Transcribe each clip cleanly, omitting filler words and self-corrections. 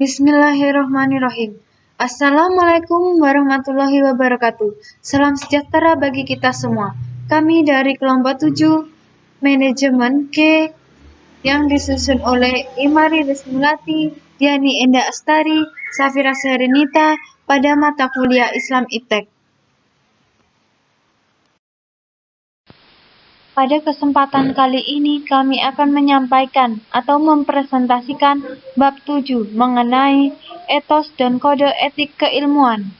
Bismillahirrahmanirrahim. Assalamualaikum warahmatullahi wabarakatuh. Salam sejahtera bagi kita semua. Kami dari kelompok 7 Manajemen K yang disusun oleh Imari Rismulati, Diani Enda Astari, Safira Serenita pada mata kuliah Islam IPTEK. Pada kesempatan kali ini kami akan menyampaikan atau mempresentasikan bab 7 mengenai etos dan kode etik keilmuan.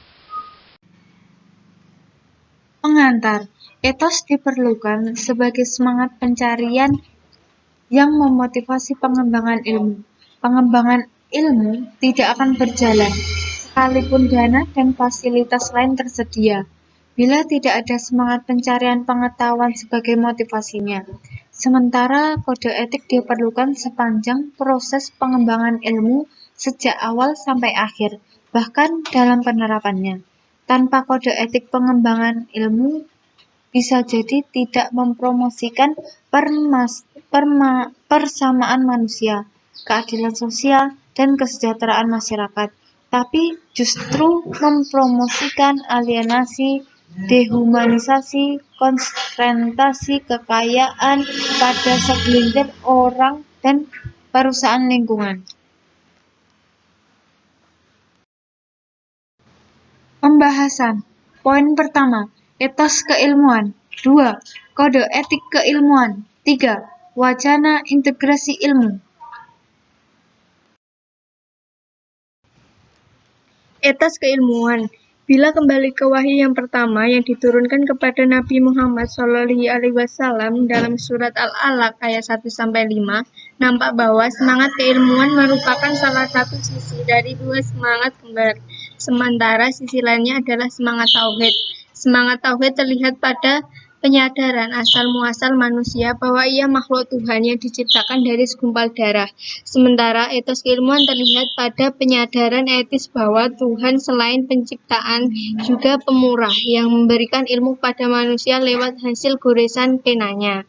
Pengantar, etos diperlukan sebagai semangat pencarian yang memotivasi pengembangan ilmu. Pengembangan ilmu tidak akan berjalan sekalipun dana dan fasilitas lain tersedia, bila tidak ada semangat pencarian pengetahuan sebagai motivasinya. Sementara kode etik diperlukan sepanjang proses pengembangan ilmu sejak awal sampai akhir, bahkan dalam penerapannya. Tanpa kode etik pengembangan ilmu bisa jadi tidak mempromosikan persamaan manusia, keadilan sosial, dan kesejahteraan masyarakat, tapi justru mempromosikan alienasi, dehumanisasi, konsentrasi kekayaan pada segelintir orang dan perusahaan lingkungan. Pembahasan. Poin pertama, etos keilmuan. 2. Kode etik keilmuan. 3. Wacana integrasi ilmu. Etos keilmuan. Bila kembali ke wahyu yang pertama yang diturunkan kepada Nabi Muhammad SAW dalam surat Al-Alaq ayat 1-5, nampak bahwa semangat keilmuan merupakan salah satu sisi dari dua semangat kembar. Sementara sisi lainnya adalah semangat tauhid. Semangat tauhid terlihat pada penyadaran asal-muasal manusia bahwa ia makhluk Tuhan yang diciptakan dari segumpal darah. Sementara etos keilmuan terlihat pada penyadaran etis bahwa Tuhan selain penciptaan juga pemurah yang memberikan ilmu pada manusia lewat hasil goresan penanya.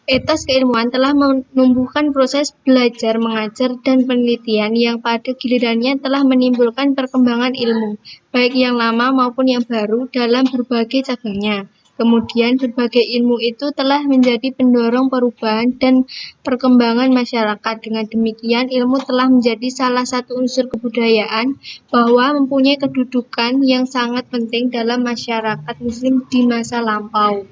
Etos keilmuan telah menumbuhkan proses belajar, mengajar, dan penelitian yang pada gilirannya telah menimbulkan perkembangan ilmu, baik yang lama maupun yang baru dalam berbagai cabangnya. Kemudian berbagai ilmu itu telah menjadi pendorong perubahan dan perkembangan masyarakat. Dengan demikian, ilmu telah menjadi salah satu unsur kebudayaan bahwa mempunyai kedudukan yang sangat penting dalam masyarakat Muslim di masa lampau.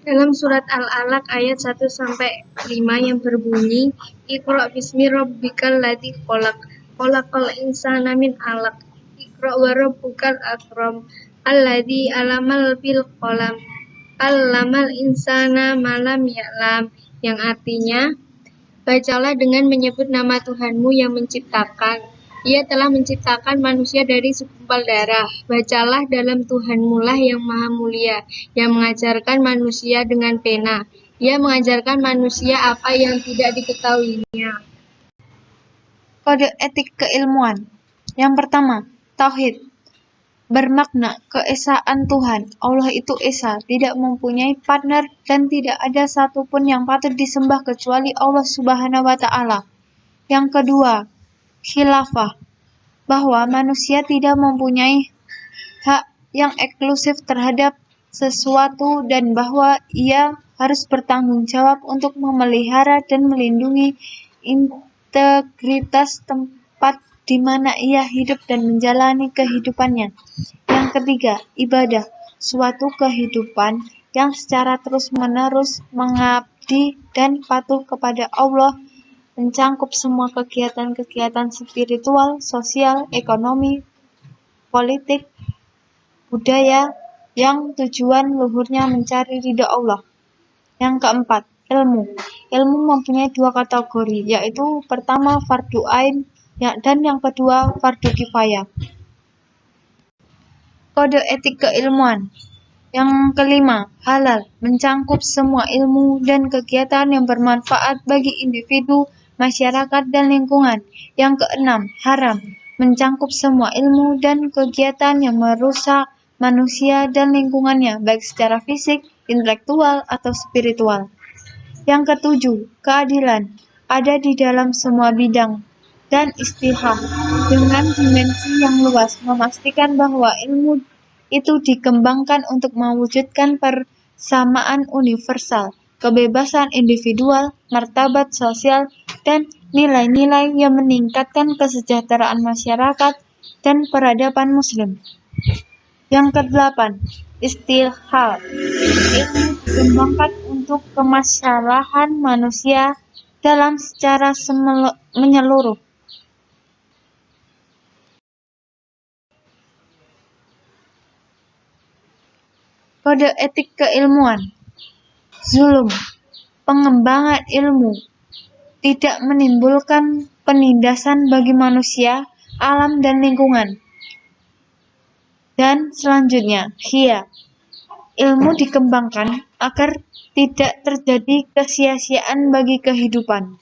Dalam surat Al-Alaq ayat 1-5 yang berbunyi, Iqra bismi rabbikal ladzi khalaq, khalaqal insana min 'alaq. Iqra wa rabbukal akram, alladzi 'allamal bil qalam, 'allamal insana ma lam ya'lam, yang artinya, bacalah dengan menyebut nama Tuhanmu yang menciptakan. Ia telah menciptakan manusia dari segumpal darah. Bacalah dalam Tuhanmu lah yang maha mulia, yang mengajarkan manusia dengan pena. Ia mengajarkan manusia apa yang tidak diketahuinya. Kode etik keilmuan. Yang pertama, tauhid. Bermakna keesaan Tuhan. Allah itu esa, tidak mempunyai partner dan tidak ada satupun yang patut disembah kecuali Allah Subhanahu wa Ta'ala. Yang kedua, khilafah, bahwa manusia tidak mempunyai hak yang eksklusif terhadap sesuatu dan bahwa ia harus bertanggung jawab untuk memelihara dan melindungi integritas tempat di mana ia hidup dan menjalani kehidupannya. Yang ketiga, ibadah, suatu kehidupan yang secara terus-menerus mengabdi dan patuh kepada Allah, mencangkup semua kegiatan-kegiatan spiritual, sosial, ekonomi, politik, budaya, yang tujuan luhurnya mencari ridha Allah. Yang keempat, ilmu. Ilmu mempunyai dua kategori, yaitu pertama fardu ain dan yang kedua fardu kifayah. Kode etik keilmuan. Yang kelima, halal, mencangkup semua ilmu dan kegiatan yang bermanfaat bagi individu, masyarakat, dan lingkungan. Yang keenam, haram, mencangkup semua ilmu dan kegiatan yang merusak manusia dan lingkungannya, baik secara fisik, intelektual, atau spiritual. Yang ketujuh, keadilan ada di dalam semua bidang dan istihad dengan dimensi yang luas, memastikan bahwa ilmu itu dikembangkan untuk mewujudkan persamaan universal, kebebasan individual, martabat sosial, dan nilai-nilai yang meningkatkan kesejahteraan masyarakat dan peradaban Muslim. Yang kedelapan, istihad. Ilmu dikembangkan untuk kemaslahatan manusia dalam secara menyeluruh. Kode etik keilmuan. Zulum. Pengembangan ilmu tidak menimbulkan penindasan bagi manusia, alam, dan lingkungan. Dan selanjutnya, hia. Ilmu dikembangkan agar tidak terjadi kesia-siaan bagi kehidupan.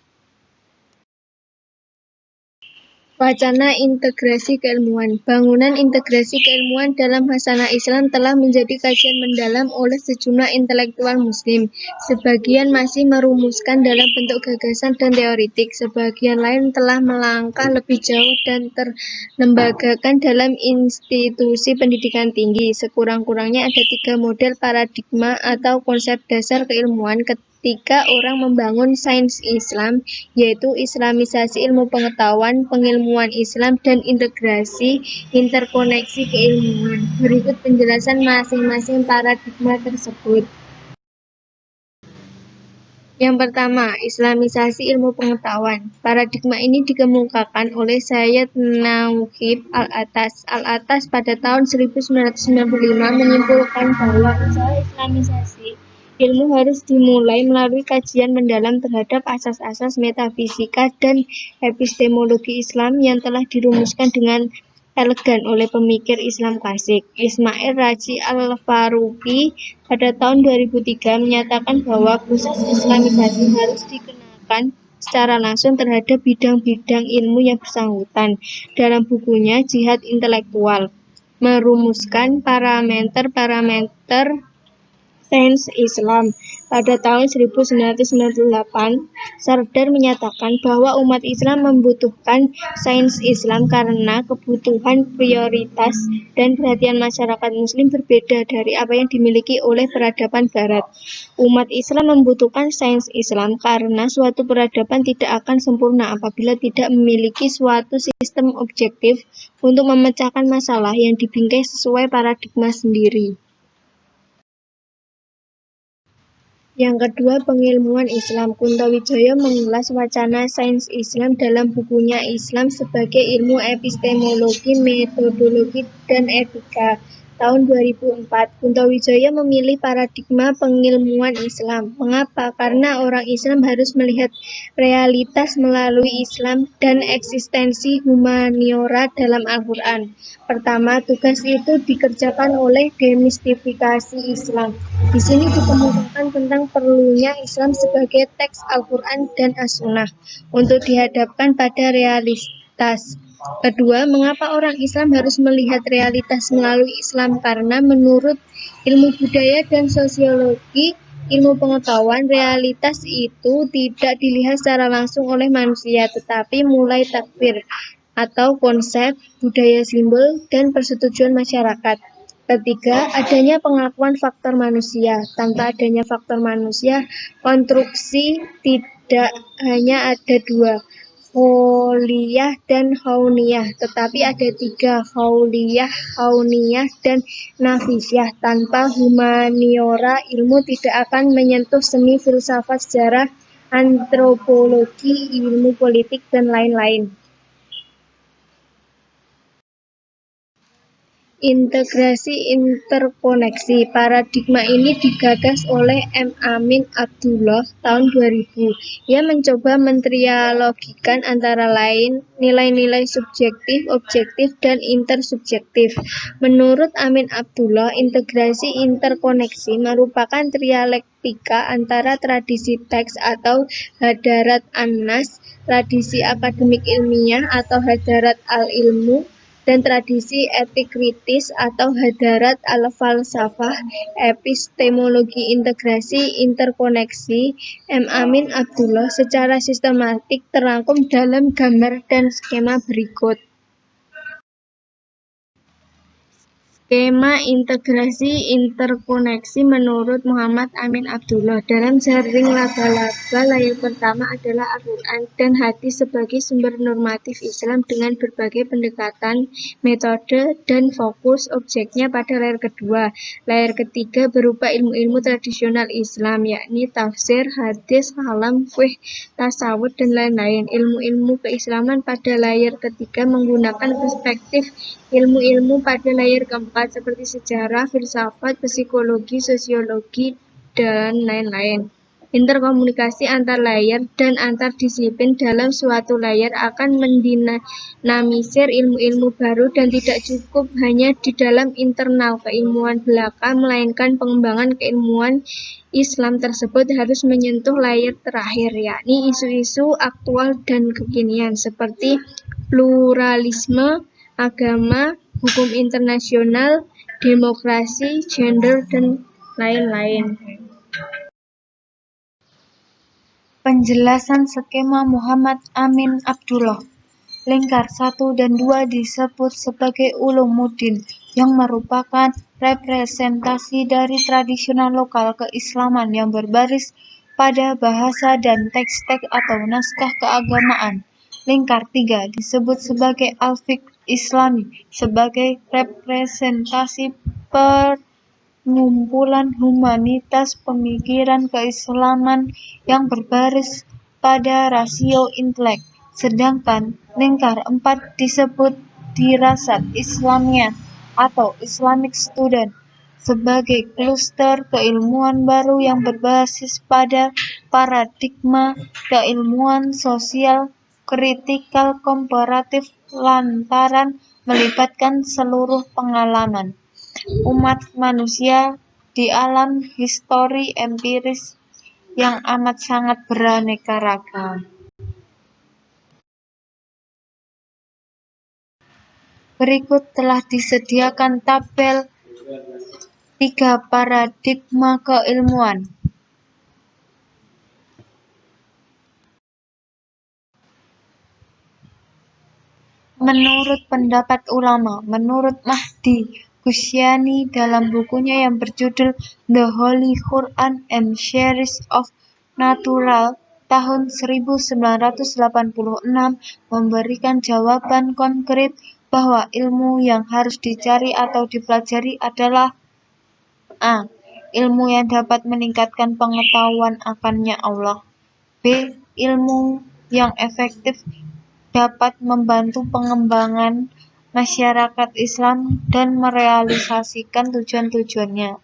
Wacana integrasi keilmuan. Bangunan integrasi keilmuan dalam hasanah Islam telah menjadi kajian mendalam oleh sejumlah intelektual Muslim. Sebagian masih merumuskan dalam bentuk gagasan dan teoritik, sebagian lain telah melangkah lebih jauh dan terlembagakan dalam institusi pendidikan tinggi. Sekurang-kurangnya ada 3 model paradigma atau konsep dasar keilmuan ketika orang membangun sains Islam, yaitu islamisasi ilmu pengetahuan, pengilmuan Islam, dan integrasi interkoneksi keilmuan. Berikut penjelasan masing-masing paradigma tersebut. Yang pertama, islamisasi ilmu pengetahuan. Paradigma ini dikemukakan oleh Sayyid Nauhib Al-Atas pada tahun 1995 menyimpulkan bahwa usaha islamisasi ilmu harus dimulai melalui kajian mendalam terhadap asas-asas metafisika dan epistemologi Islam yang telah dirumuskan dengan elegan oleh pemikir Islam klasik. Ismail Raji Al-Faruqi pada tahun 2003 menyatakan bahwa proses islamisasi harus dikenakan secara langsung terhadap bidang-bidang ilmu yang bersangkutan. Dalam bukunya Jihad Intelektual, merumuskan parameter-parameter sains Islam. Pada tahun 1998, Sardar menyatakan bahwa umat Islam membutuhkan sains Islam karena kebutuhan prioritas dan perhatian masyarakat Muslim berbeda dari apa yang dimiliki oleh peradaban Barat. Umat Islam membutuhkan sains Islam karena suatu peradaban tidak akan sempurna apabila tidak memiliki suatu sistem objektif untuk memecahkan masalah yang dibingkai sesuai paradigma sendiri. Yang kedua, pengilmuan Islam. Kuntowijoyo mengulas wacana sains Islam dalam bukunya Islam sebagai ilmu epistemologi, metodologi, dan etika. Tahun 2004, Kuntowijoyo memilih paradigma pengilmuan Islam. Mengapa? Karena orang Islam harus melihat realitas melalui Islam dan eksistensi humaniora dalam Al-Quran. Pertama, tugas itu dikerjakan oleh demistifikasi Islam. Di sini dikemukakan tentang perlunya Islam sebagai teks Al-Quran dan As-Sunnah untuk dihadapkan pada realitas. Kedua, mengapa orang Islam harus melihat realitas melalui Islam? Karena menurut ilmu budaya dan sosiologi, ilmu pengetahuan, realitas itu tidak dilihat secara langsung oleh manusia, tetapi mulai takbir atau konsep, budaya simbol, dan persetujuan masyarakat. Ketiga, adanya pengakuan faktor manusia. Tanpa adanya faktor manusia, konstruksi tidak hanya ada 2, Kholiyah dan Hauniyah, tetapi ada 3, Kholiyah, Hauniyah, dan Nafisiyah. Tanpa humaniora, ilmu tidak akan menyentuh seni filsafat, sejarah, antropologi, ilmu politik, dan lain-lain. Integrasi interkoneksi. Paradigma ini digagas oleh M. Amin Abdullah tahun 2000. Ia mencoba mentrialogikan antara lain nilai-nilai subjektif, objektif, dan intersubjektif. Menurut Amin Abdullah, integrasi interkoneksi merupakan trialektika antara tradisi teks atau hadarat an-nas, tradisi akademik ilmiah atau hadarat al-ilmu, dan tradisi etik kritis atau hadarat al-falsafah, epistemologi integrasi interkoneksi, M. Amin Abdullah secara sistematik terangkum dalam gambar dan skema berikut. Skema integrasi interkoneksi menurut Muhammad Amin Abdullah. Dalam jaring laba-laba, layar pertama adalah Al-Quran dan hadis sebagai sumber normatif Islam dengan berbagai pendekatan, metode, dan fokus objeknya pada layar kedua. Layar ketiga berupa ilmu-ilmu tradisional Islam, yakni tafsir, hadis, kalam, fiqh, tasawuf, dan lain-lain. Ilmu-ilmu keislaman pada layar ketiga menggunakan perspektif ilmu-ilmu pada layar keempat seperti sejarah, filsafat, psikologi, sosiologi, dan lain-lain. Interkomunikasi antar layar dan antar disiplin dalam suatu layar akan mendinamisir ilmu-ilmu baru dan tidak cukup hanya di dalam internal keilmuan belaka, melainkan pengembangan keilmuan Islam tersebut harus menyentuh layar terakhir, yakni isu-isu aktual dan kekinian seperti pluralisme, agama, hukum internasional, demokrasi, gender, dan lain-lain. Penjelasan skema Muhammad Amin Abdullah. Lingkar 1 dan 2 disebut sebagai ulumuddin yang merupakan representasi dari tradisional lokal keislaman yang berbaris pada bahasa dan teks-teks atau naskah keagamaan. Lingkar 3 disebut sebagai al-fiqh Islami sebagai representasi pengumpulan humanitas pemikiran keislaman yang berbaris pada rasio intelek. Sedangkan lingkar 4 disebut dirasat Islamiyah atau Islamic Student sebagai kluster keilmuan baru yang berbasis pada paradigma keilmuan sosial kritikal komparatif lantaran melibatkan seluruh pengalaman umat manusia di alam histori empiris yang amat sangat beraneka ragam. Berikut telah disediakan tabel 3 paradigma keilmuan. Menurut pendapat ulama, menurut Mahdi Ghazali dalam bukunya yang berjudul The Holy Quran and Series of Natural tahun 1986 memberikan jawaban konkret bahwa ilmu yang harus dicari atau dipelajari adalah A. Ilmu yang dapat meningkatkan pengetahuan akannya Allah. B. Ilmu yang efektif dapat membantu pengembangan masyarakat Islam dan merealisasikan tujuan-tujuannya.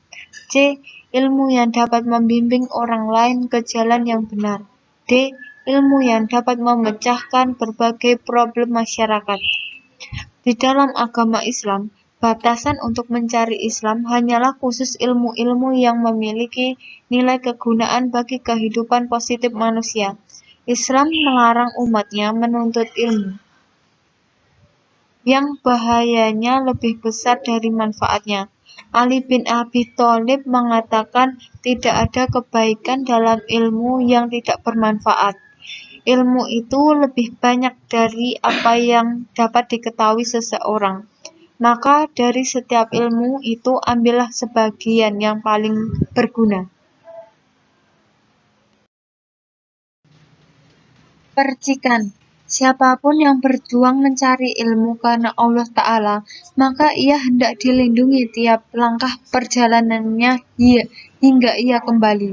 C. Ilmu yang dapat membimbing orang lain ke jalan yang benar. D. Ilmu yang dapat memecahkan berbagai problem masyarakat. Di dalam agama Islam, batasan untuk mencari Islam hanyalah khusus ilmu-ilmu yang memiliki nilai kegunaan bagi kehidupan positif manusia. Islam melarang umatnya menuntut ilmu yang bahayanya lebih besar dari manfaatnya. Ali bin Abi Thalib mengatakan tidak ada kebaikan dalam ilmu yang tidak bermanfaat. Ilmu itu lebih banyak dari apa yang dapat diketahui seseorang. Maka dari setiap ilmu itu ambillah sebagian yang paling berguna. Percikan. Siapapun yang berjuang mencari ilmu karena Allah Ta'ala, maka ia hendak dilindungi tiap langkah perjalanannya hingga ia kembali.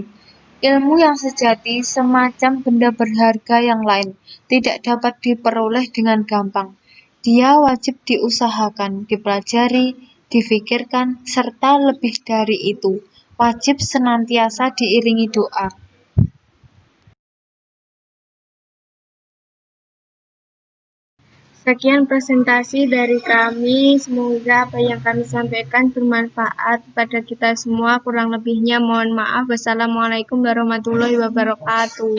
Ilmu yang sejati, semacam benda berharga yang lain, tidak dapat diperoleh dengan gampang. Dia wajib diusahakan, dipelajari, difikirkan, serta lebih dari itu, wajib senantiasa diiringi doa. Sekian presentasi dari kami, semoga apa yang kami sampaikan bermanfaat pada kita semua. Kurang lebihnya mohon maaf. Wassalamualaikum warahmatullahi wabarakatuh.